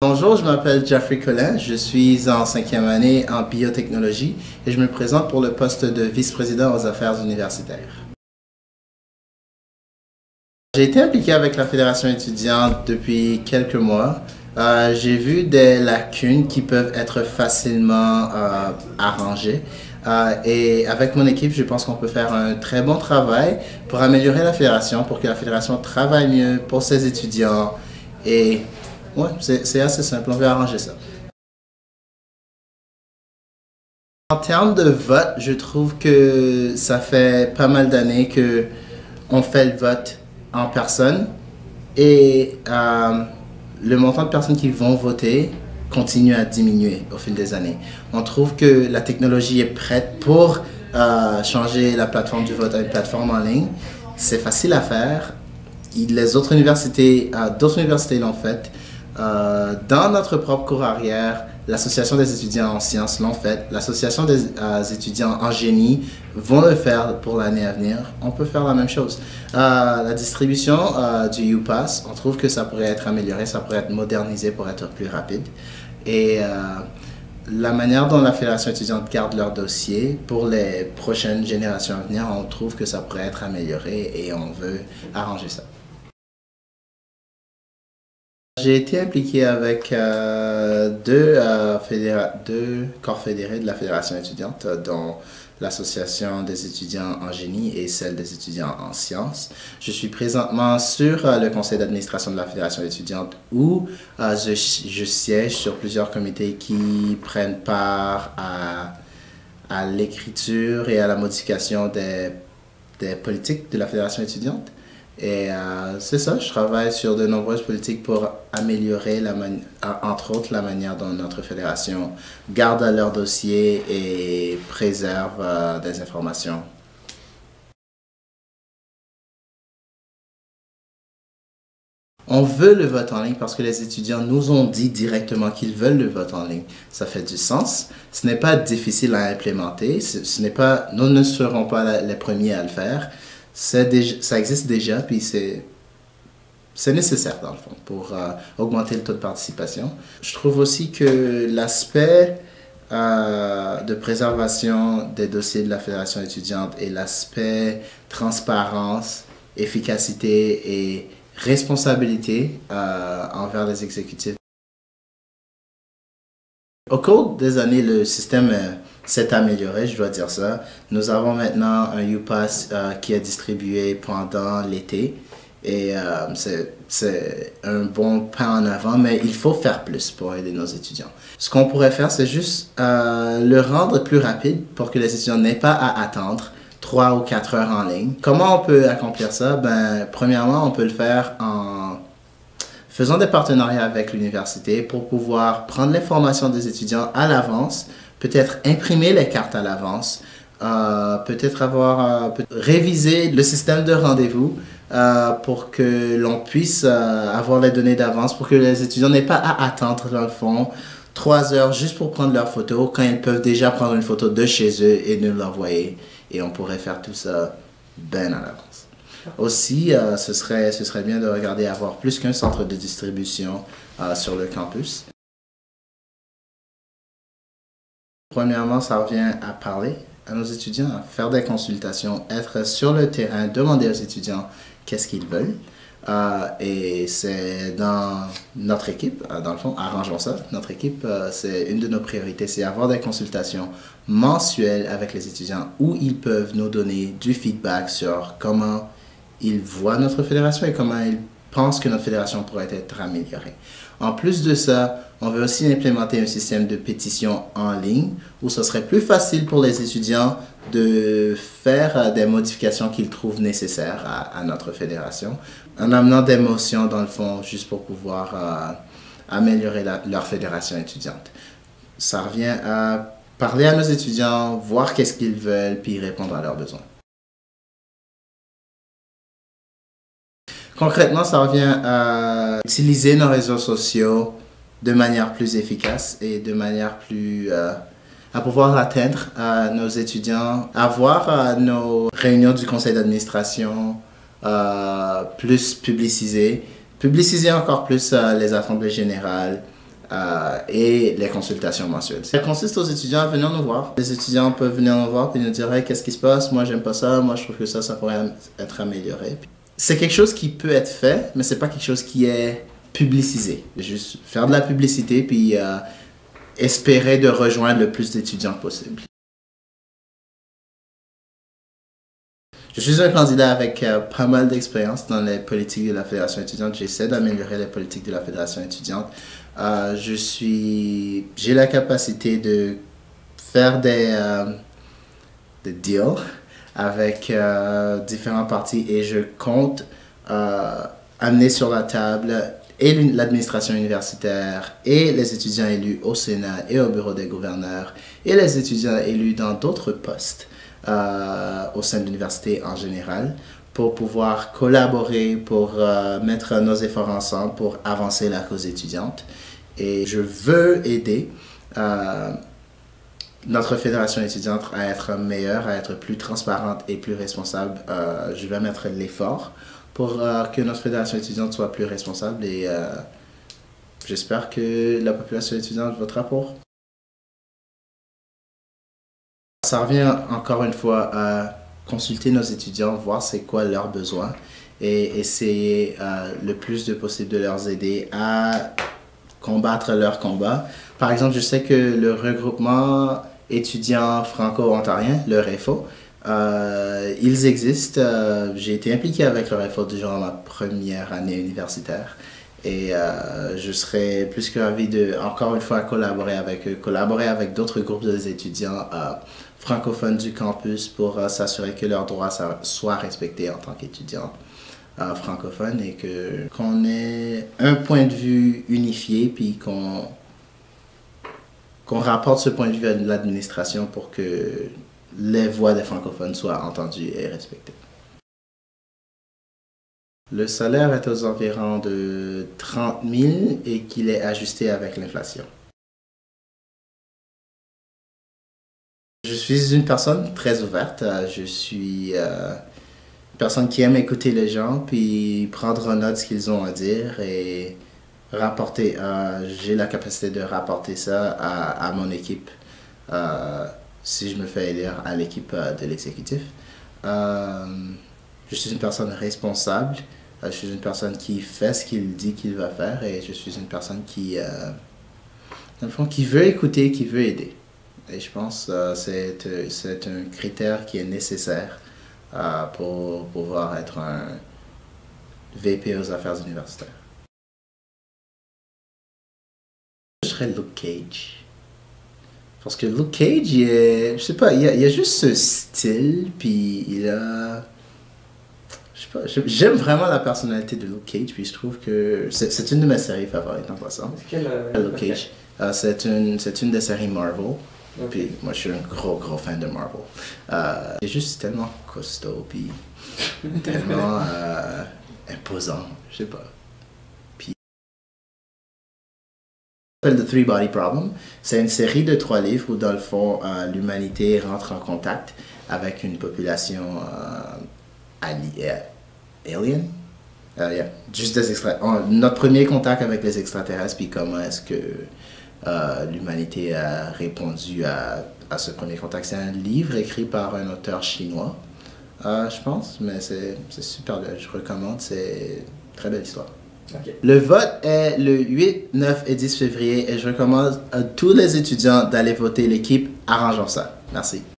Bonjour, je m'appelle Jeffrey Collin, je suis en 5e année en biotechnologie et je me présente pour le poste de vice-président aux affaires universitaires. J'ai été impliqué avec la Fédération étudiante depuis quelques mois. J'ai vu des lacunes qui peuvent être facilement arrangées. Et avec mon équipe, je pense qu'on peut faire un très bon travail pour améliorer la Fédération, pour que la Fédération travaille mieux pour ses étudiants. Et ouais, c'est assez simple, on veut arranger ça. En termes de vote, je trouve que ça fait pas mal d'années que on fait le vote en personne et le montant de personnes qui vont voter continue à diminuer au fil des années. On trouve que la technologie est prête pour changer la plateforme du vote à une plateforme en ligne. C'est facile à faire. Les autres universités, d'autres universités l'ont fait. Dans notre propre cours arrière, l'Association des étudiants en sciences l'ont fait, l'Association des étudiants en génie vont le faire pour l'année à venir. On peut faire la même chose. La distribution du UPass, on trouve que ça pourrait être amélioré, ça pourrait être modernisé pour être plus rapide. Et la manière dont la Fédération étudiante garde leur dossier pour les prochaines générations à venir, on trouve que ça pourrait être amélioré et on veut arranger ça. J'ai été impliqué avec deux corps fédérés de la Fédération étudiante, dont l'Association des étudiants en génie et celle des étudiants en sciences. Je suis présentement sur le conseil d'administration de la Fédération étudiante où je siège sur plusieurs comités qui prennent part à l'écriture et à la modification des politiques de la Fédération étudiante. Et c'est ça, je travaille sur de nombreuses politiques pour améliorer, entre autres, la manière dont notre fédération garde leur dossier et préserve des informations. On veut le vote en ligne parce que les étudiants nous ont dit directement qu'ils veulent le vote en ligne. Ça fait du sens. Ce n'est pas difficile à implémenter. Nous ne serons pas les premiers à le faire. Ça existe déjà, puis c'est nécessaire dans le fond pour augmenter le taux de participation. Je trouve aussi que l'aspect de préservation des dossiers de la Fédération étudiante et l'aspect transparence, efficacité et responsabilité envers les exécutifs. Au cours des années, le système s'est amélioré, je dois dire ça. Nous avons maintenant un UPass qui est distribué pendant l'été et c'est un bon pas en avant, mais il faut faire plus pour aider nos étudiants. Ce qu'on pourrait faire, c'est juste le rendre plus rapide pour que les étudiants n'aient pas à attendre 3 ou 4 heures en ligne. Comment on peut accomplir ça? Ben, premièrement, on peut le faire en faisant des partenariats avec l'université pour pouvoir prendre l'information des étudiants à l'avance, peut-être imprimer les cartes à l'avance, peut-être réviser le système de rendez-vous pour que l'on puisse avoir les données d'avance, pour que les étudiants n'aient pas à attendre dans le fond 3 heures juste pour prendre leur photo quand ils peuvent déjà prendre une photo de chez eux et nous l'envoyer. Et on pourrait faire tout ça bien à l'avance. Aussi, ce serait bien de regarder avoir plus qu'un centre de distribution sur le campus. Premièrement, ça revient à parler à nos étudiants, à faire des consultations, être sur le terrain, demander aux étudiants qu'est-ce qu'ils veulent. Et c'est dans notre équipe, dans le fond, arrangeons ça. Notre équipe, c'est une de nos priorités, c'est avoir des consultations mensuelles avec les étudiants où ils peuvent nous donner du feedback sur comment ils voient notre fédération et comment ils pensent que notre fédération pourrait être améliorée. En plus de ça, on veut aussi implémenter un système de pétition en ligne où ce serait plus facile pour les étudiants de faire des modifications qu'ils trouvent nécessaires à notre fédération, en amenant des motions dans le fond juste pour pouvoir améliorer leur fédération étudiante. Ça revient à parler à nos étudiants, voir qu'est-ce qu'ils veulent, puis répondre à leurs besoins. Concrètement, ça revient à utiliser nos réseaux sociaux de manière plus efficace et de manière plus à pouvoir atteindre nos étudiants, avoir nos réunions du conseil d'administration plus publicisées, publiciser encore plus les assemblées générales, et les consultations mensuelles. Ça consiste aux étudiants à venir nous voir. Les étudiants peuvent venir nous voir et nous dire hey, qu'est-ce qui se passe, moi j'aime pas ça, moi je trouve que ça pourrait être amélioré. C'est quelque chose qui peut être fait, mais c'est pas quelque chose qui est publicisé. Juste faire de la publicité puis espérer de rejoindre le plus d'étudiants possible. Je suis un candidat avec pas mal d'expérience dans les politiques de la Fédération étudiante. J'essaie d'améliorer les politiques de la Fédération étudiante. J'ai la capacité de faire des deals avec différents partis et je compte amener sur la table et l'administration universitaire et les étudiants élus au Sénat et au bureau des gouverneurs et les étudiants élus dans d'autres postes au sein de l'université en général pour pouvoir collaborer, pour mettre nos efforts ensemble pour avancer la cause étudiante. Et je veux aider notre fédération étudiante à être meilleure, à être plus transparente et plus responsable. Je vais mettre l'effort pour que notre fédération étudiante soit plus responsable et j'espère que la population étudiante votera pour. Ça revient encore une fois à consulter nos étudiants, voir c'est quoi leurs besoins et essayer le plus de possible de leur aider à combattre leurs combats. Par exemple, je sais que le regroupement étudiant franco-ontarien, le REFO, ils existent. J'ai été impliqué avec le REFO durant ma première année universitaire et je serais plus que ravi de, encore une fois, collaborer avec eux, collaborer avec d'autres groupes d'étudiants francophones du campus pour s'assurer que leurs droits soient respectés en tant qu'étudiants francophones et qu'on ait un point de vue unifié puis qu'on rapporte ce point de vue à l'administration pour que les voix des francophones soient entendues et respectées. Le salaire est aux environs de 30 000 et qu'il est ajusté avec l'inflation. Je suis une personne très ouverte. Je suis une personne qui aime écouter les gens puis prendre en note ce qu'ils ont à dire et rapporter. J'ai la capacité de rapporter ça à mon équipe si je me fais élire à l'équipe de l'exécutif. Je suis une personne responsable. Je suis une personne qui fait ce qu'il dit qu'il va faire et je suis une personne qui, dans le fond, qui veut écouter, qui veut aider. Et je pense que c'est un critère qui est nécessaire pour pouvoir être un VP aux affaires universitaires. Je serais Luke Cage. Parce que Luke Cage, je sais pas, il a juste ce style, puis il a... Je sais pas, j'aime vraiment la personnalité de Luke Cage, puis je trouve que c'est une de mes séries favorites en passant. Luke Cage. C'est une des séries Marvel. Okay. Puis moi je suis un gros fan de Marvel. Il est juste tellement costaud, puis tellement imposant, je sais pas. Puis The Three Body Problem, c'est une série de 3 livres où dans le fond l'humanité rentre en contact avec une population alien. Juste des notre premier contact avec les extraterrestres, puis comment est-ce que l'humanité a répondu à ce premier contact. C'est un livre écrit par un auteur chinois, je pense, mais c'est super bien, je recommande, c'est une très belle histoire. Okay. Le vote est le 8, 9 et 10 février et je recommande à tous les étudiants d'aller voter l'équipe Arrangeons ça. Merci.